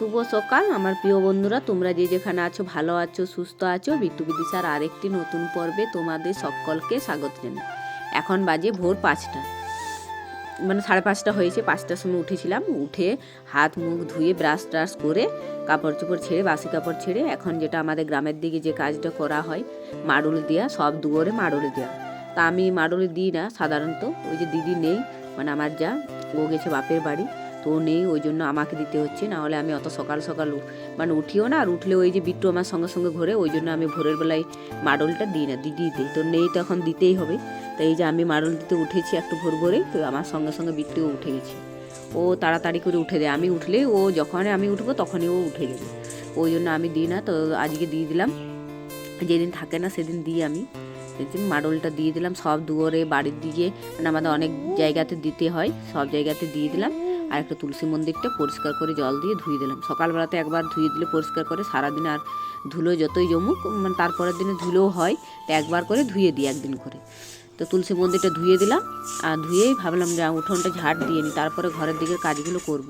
শুভ সকাল আমার প্রিয় বন্ধুরা, তোমরা যে যেখানে আছো ভালো আছো সুস্থ আছো। বিট্টু বিদিশার আরেকটি নতুন পর্বে তোমাদের সকলকে স্বাগত জানাই। এখন বাজে ভোর 5টা, মানে 5:30 হয়েছে। 5টার সময় উঠেছিলাম, উঠে হাত মুখ ধুয়ে ব্রাশ ট্রাশ করে কাপড় চোপড় ছেড়ে বাসি কাপড় ছেড়ে এখন যেটা আমাদের গ্রামের দিকে যে কাজটা করা হয় মাড়ুল দেওয়া, সব দুয়ারে মাড়ুল দেওয়া। তা আমি মাড়ুল দিই না সাধারণত, ওই যে দিদি নেই, মানে আমার যা ও গেছে বাপের বাড়ি, তো নেই, ওই জন্য আমাকে দিতে হচ্ছে। না হলে আমি অত সকাল সকাল মানে উঠিও না, আর উঠলে ওই যে বিট্টু আমার সঙ্গে সঙ্গে ঘোরে, ওই জন্য আমি ভোরের বেলায় মাড়ুলটা দিই না, দিদি দিই। তো নেই, তো এখন দিতেই হবে। তো এই যে আমি মাড়ুল দিতে উঠেছি একটু ভোর ভোরেই, তো আমার সঙ্গে সঙ্গে বিট্টুও উঠে গেছে। ও তাড়াতাড়ি করে উঠে দেয়, আমি উঠলে ও যখন আমি উঠবো তখনই ও উঠে যাবে, ওই জন্য আমি দিই না। তো আজকে দিয়ে দিলাম, যেদিন থাকে না সেদিন দিই আমি। সেদিন মাড়ুলটা দিয়ে দিলাম সব দুয়ারে, বাড়ির দিকে, মানে আমাদের অনেক জায়গাতে দিতে হয়, সব জায়গাতে দিয়ে দিলাম। আর একটা তুলসী মন্দিরটা পরিষ্কার করে জল দিয়ে ধুয়ে দিলাম। সকালবেলাতে একবার ধুয়ে দিলে পরিষ্কার করে, সারাদিন আর ধুলো যতই জমুক, মানে তারপরের দিনে ধুলোও হয়, তো একবার করে ধুয়ে দিই একদিন করে। তো তুলসী মন্দিরটা ধুয়ে দিলাম, আর ধুয়েই ভাবলাম যে উঠোনটা ঝাড় দিয়ে নিই, তারপরে ঘরের দিকের কাজগুলো করব।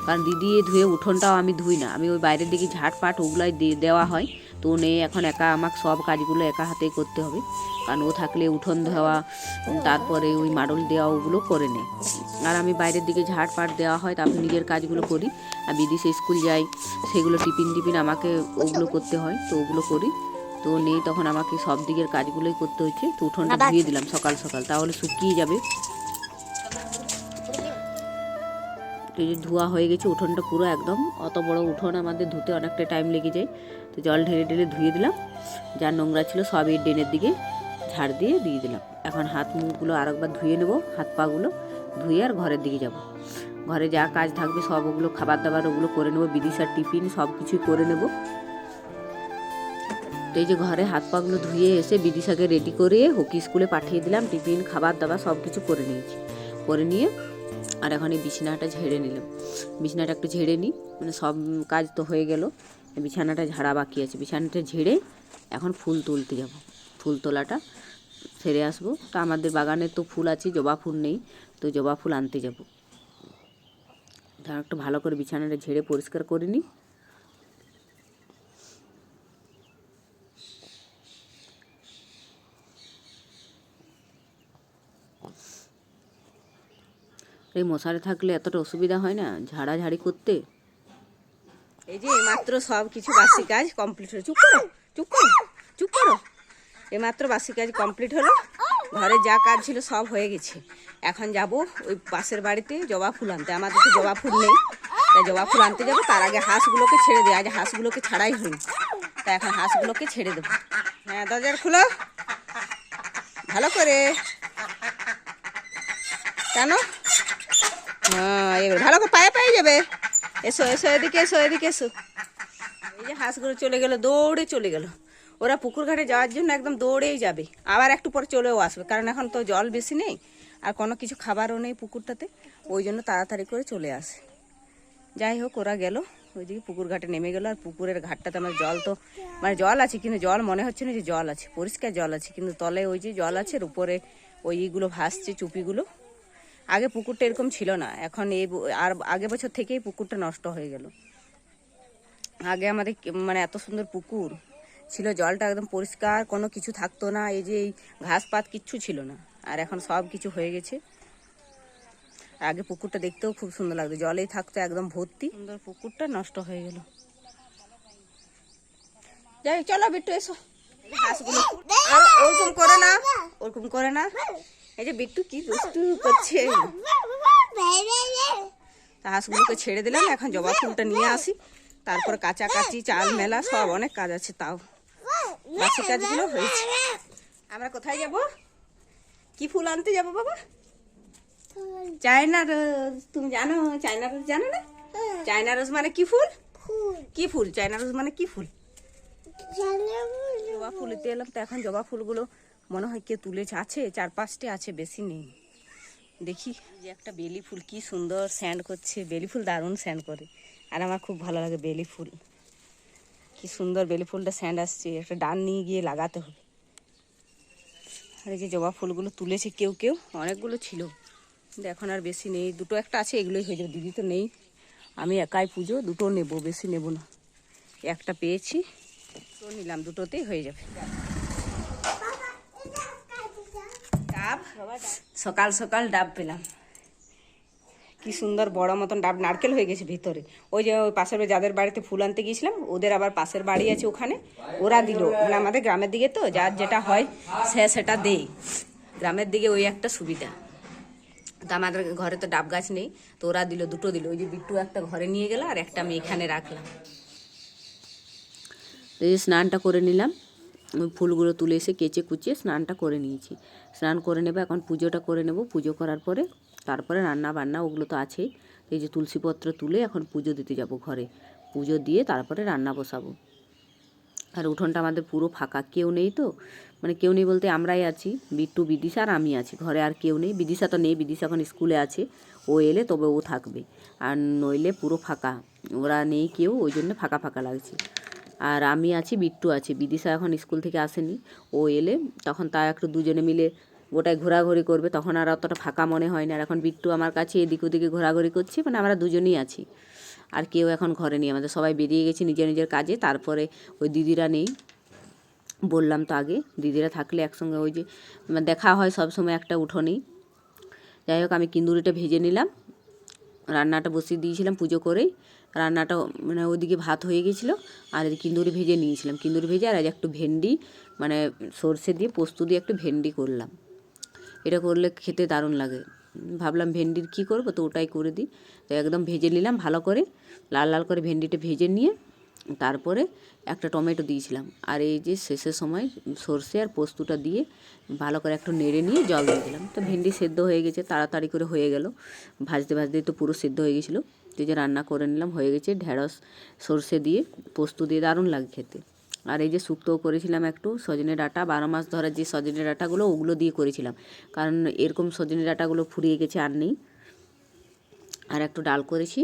কারণ দিদি ধুয়ে উঠোনটাও আমি ধুই না, আমি ওই বাইরের দিকে ঝাড় পাট ওগুলাই দেওয়া হয়। তো নেই, এখন একা আমাকে সব কাজগুলো একা হাতেই করতে হবে, কারণ ও থাকলে উঠোন ধোয়া, তারপরে ওই মাড়ুল দেওয়া ওগুলো করে নেয়। আর আমি বাইরের দিকে ঝাড় পাট দেওয়া হয়, তারপর নিজের কাজগুলো করি। আর বিদেশে স্কুল যাই, সেগুলো টিফিন আমাকে ওগুলো করতে হয়, তো ওগুলো করি। তো নেই, তখন আমাকে সব দিকের কাজগুলোই করতে হচ্ছে। তো উঠোনটা ধুয়ে দিলাম সকাল সকাল, তাহলে শুকিয়ে যাবে। তো এই যে ধোয়া হয়ে গেছে উঠোনটা পুরো একদম, অত বড় উঠোন আমাদের ধুতে অনেকটা টাইম লেগে যায়। তো জল ঢেলে ঢেলে ধুয়ে দিলাম, যা নোংরা ছিল সব এই ড্রেনের দিকে ঝাড় দিয়ে দিলাম। এখন হাত মুখগুলো আরেকবার ধুয়ে নেব, হাত পাগুলো ধুয়ে আর ঘরের দিকে যাব। ঘরে যা কাজ থাকবে সব ওগুলো, খাবার দাবার ওগুলো করে নেবো, বিদিশার টিফিন সব কিছুই করে নেব। তো এই যে ঘরে হাত পাগুলো ধুয়ে এসে বিদিশাকে রেডি করে হকি স্কুলে পাঠিয়ে দিলাম, টিফিন খাবার দাবার সব কিছু করে নিয়েছি। করে নিয়ে আর এখন এই বিছানাটা ঝেড়ে নিলাম, বিছানাটা একটু ঝেড়ে নিই, মানে সব কাজ তো হয়ে গেল, বিছানাটা ঝাড়া বাকি আছে। বিছানাটা ঝেড়ে এখন ফুল তুলতে যাব, ফুল তোলাটা সেরে আসবো। তো আমাদের বাগানে তো ফুল আছে, জবা ফুল নেই, তো জবা ফুল আনতে যাব। একটু ভালো করে বিছানাটা ঝেড়ে পরিষ্কার করে নিই। এই মশারি থাকলে এতটা অসুবিধা হয় না ঝাড়াঝাড়ি করতে। এই যে মাত্র সব কিছু বাসি কাজ কমপ্লিট হলো। চুপ করো, চুপ করো, চুপ করো। এইমাত্র বাসি কাজ কমপ্লিট হলো, ঘরে যা কাজ ছিল সব হয়ে গেছে। এখন যাব ওই পাশের বাড়িতে জবা ফুল আনতে, আমাদের তো জবা ফুল নেই, তাই জবা ফুল আনতে যাবো। তার আগে হাঁসগুলোকে ছেড়ে দেয়, আজ হাঁসগুলোকে ছাড়াই হয়নি, তাই এখন হাঁসগুলোকে ছেড়ে দেবো। হ্যাঁ, দরজাটা খুলো ভালো করে। কেন? হ্যাঁ, এবার ভালো করে পায়ে পায়ে যাবে। এসো এসো, এদিকে এসো, এদিকে এসো। এই যে হাঁসগুলো চলে গেল, দৌড়ে চলে গেল। ওরা পুকুর ঘাটে যাওয়ার জন্য একদম দৌড়েই যাবে, আবার একটু পরে চলেও আসবে, কারণ এখন তো জল বেশি নেই আর কোনো কিছু খাবারও নেই পুকুরটাতে, ওই জন্য তাড়াতাড়ি করে চলে আসে। যাই হোক, ওরা গেল ওইদিকে পুকুর ঘাটে নেমে গেল। আর পুকুরের ঘাটটাতে আমার জল তো, মানে জল আছে, কিন্তু জল মনে হচ্ছে না যে জল আছে, পরিষ্কার জল আছে, কিন্তু তলে ওই যে জল আছে, উপরে ওই ইগুলো ভাসছে, চুপিগুলো। আগে পুকুরটা এরকম ছিল না, এখন এই আর আগে বছর থেকেই পুকুরটা নষ্ট হয়ে গেল। আগে আমাদের মানে এত সুন্দর পুকুর ছিল, জলটা একদম পরিষ্কার, কোনো কিছু থাকতো না, এই যে এই ঘাস পাত কিচ্ছু ছিল না, আর এখন সব কিছু হয়ে গেছে। আগে পুকুরটা দেখতেও খুব সুন্দর লাগতো, জলেই থাকতো একদম ভর্তি, সুন্দর পুকুরটা নষ্ট হয়ে গেল। যাই, চলো বিট্টু এসো। হাঁসগুলো আর ওরকম করে না, ওরকম করে না। এই যে বিট্টু কি দুষ্টু করছে। হাঁসগুলোকে ছেড়ে দিলাম, এখন জবা ফুলটা নিয়ে আসি, তারপরে কাচাকাচি চাল মেলা সব অনেক কাজ আছে, তাও বাসি কাজগুলো হয়েছে। আমরা কোথায় যাব? কি ফুল আনতে যাব বাবা? China rose. তুমি জানো চায়না রোজ? জানো না চায়না রোজ মানে কি ফুল? কি ফুল চায়না রোজ মানে? কি ফুল? জবা ফুল নিতে এলাম, তো এখন জবা ফুলগুলো মনে হয় কে তুলেছে, আছে 4-5টি আছে, বেশি নেই। দেখি যে একটা বেলি ফুল কি সুন্দর স্যান্ড করছে, বেলি ফুল দারুণ স্যান্ড করে, আর আমার খুব ভালো লাগে বেলি ফুল। কি সুন্দর বেলি ফুলটা স্যান্ড আসছে, একটা ডান নিয়ে গিয়ে লাগাতে হবে। আর এই যে জবা ফুলগুলো তুলেছে কেউ কেউ, অনেকগুলো ছিল কিন্তু এখন আর বেশি নেই, দুটো একটা আছে, এগুলোই হয়ে যাবে। দিদি তো নেই, আমি একাই পুজো, দুটো নেব, বেশি নেব না। একটা পেয়েছি, তো নিলাম, দুটোতেই হয়ে যাবে। ডাব, সকাল সকাল ডাব পেলাম। কি সুন্দর বড় মতন ডাব, নারকেল হয়ে গেছে ভিতরে। ওই যে ওই পাশের যাদের বাড়িতে ফুল আনতে গিয়েছিলাম, ওদের আবার পাশের বাড়ি আছে ওখানে, ওরা দিল। মানে আমাদের গ্রামের দিকে তো যার যেটা হয় সে সেটা দেয়, গ্রামের দিকে ওই একটা সুবিধা। তো আমাদের ঘরে তো ডাব গাছ নেই, তো ওরা দিল, দুটো দিল। ওই যে বিট্টু একটা ঘরে নিয়ে গেল, আর একটা আমি এখানে রাখলাম। এই যে স্নানটা করে নিলাম, ওই ফুলগুলো তুলে এসে কেচে কুচিয়ে স্নানটা করে নিয়েছি। স্নান করে নেবো, এখন পুজোটা করে নেব। পুজো করার পরে তারপরে রান্না বান্না ওগুলো তো আছেই। এই যে তুলসীপত্র তুলে এখন পুজো দিতে যাব ঘরে, পুজো দিয়ে তারপরে রান্না বসাবো। আর উঠোনটা আমাদের পুরো ফাঁকা, কেউ নেই তো, মানে কেউ নেই বলতে আমরাই আছি, বিট্টু, বিদিশা আর আমি আছি ঘরে, আর কেউ নেই। বিদিশা তো নেই, বিদিশা এখন স্কুলে আছে, ও এলে তবে ও থাকবে, আর নইলে পুরো ফাঁকা, ওরা নেই কেউ, ওই জন্য ফাঁকা ফাঁকা লাগছে। আর আমি আছি, বিট্টু আছে, বিদিশা এখন স্কুল থেকে আসেনি, ও এলে তখন তা একটু দুজনে মিলে গোটায় ঘোরাঘুরি করবে, তখন আর অতটা ফাঁকা মনে হয় না। আর এখন বিট্টু আমার কাছে এদিক ওদিকে ঘোরাঘুরি করছে, মানে আমরা দুজনেই আছি, আর কেউ এখন ঘরে নেই, আমাদের সবাই বেরিয়ে গেছে নিজের নিজের কাজে। তারপরে ওই দিদিরা নেই, বললাম তো আগে, দিদিরা থাকলে একসঙ্গে ওই যে দেখা হয় সব সময় একটা উঠোনেই। যাই হোক, আমি কিন্দুরিটা ভেজে নিলাম, রান্নাটা বসিয়ে দিয়েছিলাম পুজো করেই। রান্নাটা মানে ওইদিকে ভাত হয়ে গেছিলো, আর কিন্দুরি ভেজে নিয়েছিলাম, কিন্দুরি ভেজে আর একটু ভেন্ডি, মানে সর্ষে দিয়ে পোস্ত দিয়ে একটু ভেন্ডি করলাম। এটা করলে খেতে দারুণ লাগে, ভাবলাম ভেন্ডির কী করবো, তো ওটাই করে দিই। তো একদম ভেজে নিলাম ভালো করে, লাল লাল করে ভেন্ডিটা ভেজে নিয়ে তারপরে একটা টমেটো দিয়েছিলাম, আর এই যে শেষের সময় সর্ষে আর পোস্তটা দিয়ে ভালো করে একটু নেড়ে নিয়ে জল দিয়ে দিলাম। তো ভেন্ডি সেদ্ধ হয়ে গেছে, তাড়াতাড়ি করে হয়ে গেল, ভাজতে ভাজতেই তো পুরো সেদ্ধ হয়ে গেছিলো। তো যে রান্না করে নিলাম, হয়ে গেছে। ঢেঁড়স সর্ষে দিয়ে পোস্ত দিয়ে দারুণ লাগে খেতে। আর এই যে শুক্তোও করেছিলাম একটু, সজনে ডাঁটা, 12 মাস ধরে যে সজনে ডাঁটাগুলো ওগুলো দিয়ে করেছিলাম, কারণ এরকম সজনে ডাঁটাগুলো ফুরিয়ে গেছে, আর নেই। আর একটু ডাল করেছি,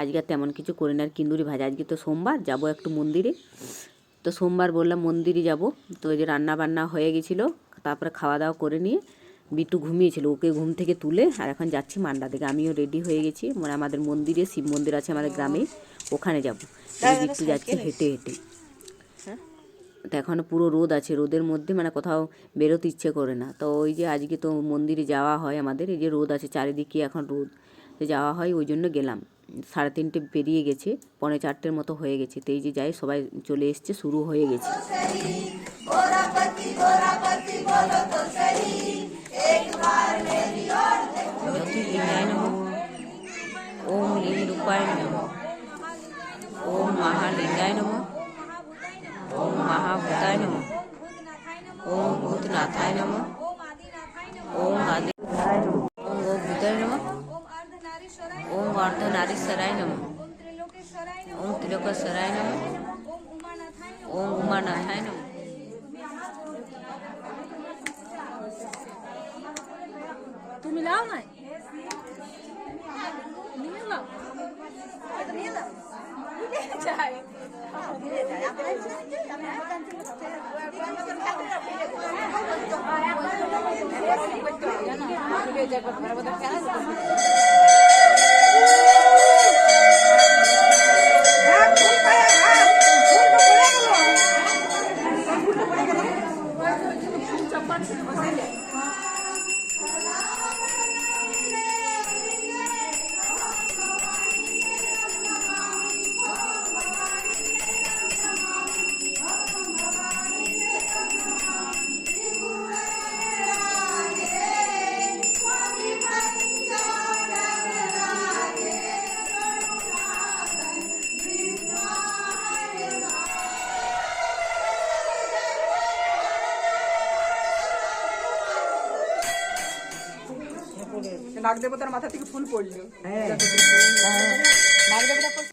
আজকে তেমন কিছু করি না। আর কিন্দুরি ভাজা, আজকে তো সোমবার, যাব একটু মন্দিরে, তো সোমবার বললাম মন্দিরে যাব। তো এই যে রান্না বান্না হয়ে গেছিলো, তারপরে খাওয়া দাওয়া করে নিয়ে বিট্টু ঘুমিয়েছিল, ওকে ঘুম থেকে তুলে আর এখন যাচ্ছি মান্ডা থেকে। আমিও রেডি হয়ে গেছি, মানে আমাদের মন্দিরে, শিব মন্দির আছে আমাদের গ্রামে, ওখানে যাব। বিট্টু যাচ্ছে হেঁটে হেঁটে, তো এখনও পুরো রোদ আছে, রোদের মধ্যে মানে কোথাও বেরোতে ইচ্ছে করে না। তো ওই যে আজকে তো মন্দিরে যাওয়া হয় আমাদের, এই যে রোদ আছে চারিদিকে, এখন রোদ, তো যাওয়া হয়, ওই জন্য গেলাম। 3:30 পেরিয়ে গেছে, 3:45 মতো হয়ে গেছে। তো এই যে যাই, সবাই চলে এসছে, শুরু হয়ে গেছে। জ্যোতির্লিঙ্গায় নমঃ, ওম লিঙ্গ রূপায় নমঃ, ওম মহালিঙ্গায় নমঃ, ওম মহাভূতায় নমঃ, ওম ভূতনাথায় নমঃ, ওম আদিনাথায় নমঃ, ওম ভূতায় নমঃ, ওম অর্ধনারীশ্বরায় নমঃ, ওম ত্রিলোকেশ্বরায় নমঃ, ওম উমানাথায় নমঃ। তুমি লাও না, নিয়ে লাও, এটা নিয়ে লাও, চাই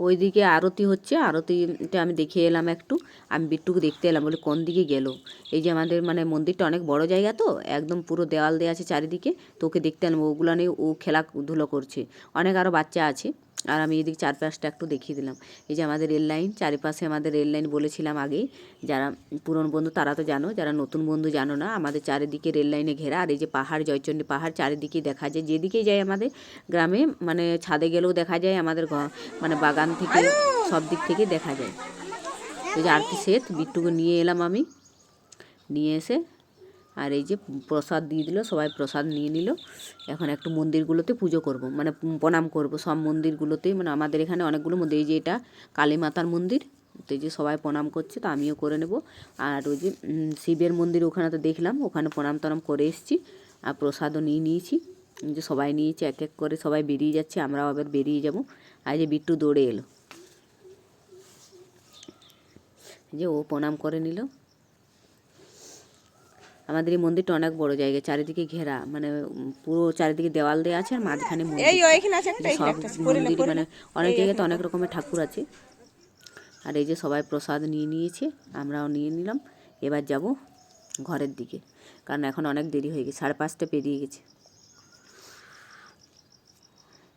ওইদিকে আরতি হচ্ছে, আরতিটা আমি দেখে এলাম একটু, আমি বিট্টুকে দেখতে এলাম, বলে কোন দিকে গেল। এই যে আমাদের মানে মন্দিরটা অনেক বড় জায়গা তো, একদম পুরো দেওয়াল দেওয়া আছে চারিদিকে, তো ওকে দেখতে এলাম, ওগুলো নিয়ে ও খেলাধুলো করছে, অনেক আরও বাচ্চা আছে। আর আমি এদিক চারপাশটা একটু দেখিয়ে দিলাম। এই যে আমাদের রেল লাইন, চারিপাশে আমাদের রেল লাইন বলেছিলাম আগেই, যারা পুরনো বন্ধু তারা তো জানো, যারা নতুন বন্ধু জানো না, আমাদের চারিদিকে রেল লাইনে ঘেরা। আর এই যে পাহাড়, জয়চণ্ডী পাহাড় চারিদিকে দেখা যায়, যেদিকেই যায় আমাদের গ্রামে, মানে ছাদে গেলেও দেখা যায়, আমাদের মানে বাগান থেকে সব দিক থেকে দেখা যায়। তো যে আরতি শেষ, বিট্টুকে নিয়ে এলাম আমি, নিয়ে এসে আর এই যে প্রসাদ দিয়ে দিল, সবাই প্রসাদ নিয়ে নিল। এখন একটু মন্দিরগুলোতে পুজো করব, মানে প্রণাম করব সব মন্দিরগুলোতেই, মানে আমাদের এখানে অনেকগুলো মন্দির, এই যে এটা কালী মাতার মন্দির, তো এই যে সবাই প্রণাম করছে, তো আমিও করে নেব। আর ওই যে শিবের মন্দির ওখানে তো দেখলাম, ওখানে প্রণাম টনাম করে এসেছি, আর প্রসাদও নিয়ে নিয়েছি, যে সবাই নিয়েছে, এক এক করে সবাই বেরিয়ে যাচ্ছে, আমরাও আবার বেরিয়ে যাব। আর যে বিট্টু দৌড়ে এলো, যে ও প্রণাম করে নিল। আমাদের এই মন্দিরটা অনেক বড় জায়গা, চারিদিকে ঘেরা, মানে পুরো চারিদিকে দেওয়াল দেওয়া আছে, আর মাঝখানে মন্দির। সব মন্দির মানে অনেক জায়গাতে অনেক রকমের ঠাকুর আছে। আর এই যে সবাই প্রসাদ নিয়ে নিয়েছে, আমরাও নিয়ে নিলাম। এবার যাব ঘরের দিকে, কারণ এখন অনেক দেরি হয়ে গেছে, 5:30 পেরিয়ে গেছে।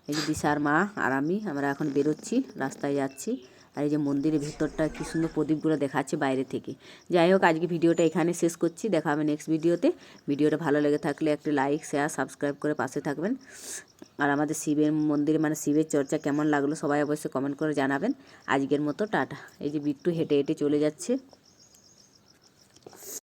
এই যে দিশার মা আর আমরা এখন বেরোচ্ছি, রাস্তায় যাচ্ছি। আর এই যে মন্দিরের ভিতরটা কী সুন্দর প্রদীপগুলো দেখাচ্ছে বাইরে থেকে। যাই হোক, আজকে ভিডিওটা এখানে শেষ করছি, দেখা হবে নেক্সট ভিডিওতে। ভিডিওটা ভালো লেগে থাকলে একটি লাইক, শেয়ার, সাবস্ক্রাইব করে পাশে থাকবেন। আর আমাদের শিবের মন্দিরে, মানে শিবের চর্চা কেমন লাগলো সবাই অবশ্যই কমেন্ট করে জানাবেন। আজকের মতো টাটা। এই যে বিট্টু হেঁটে হেঁটে চলে যাচ্ছে।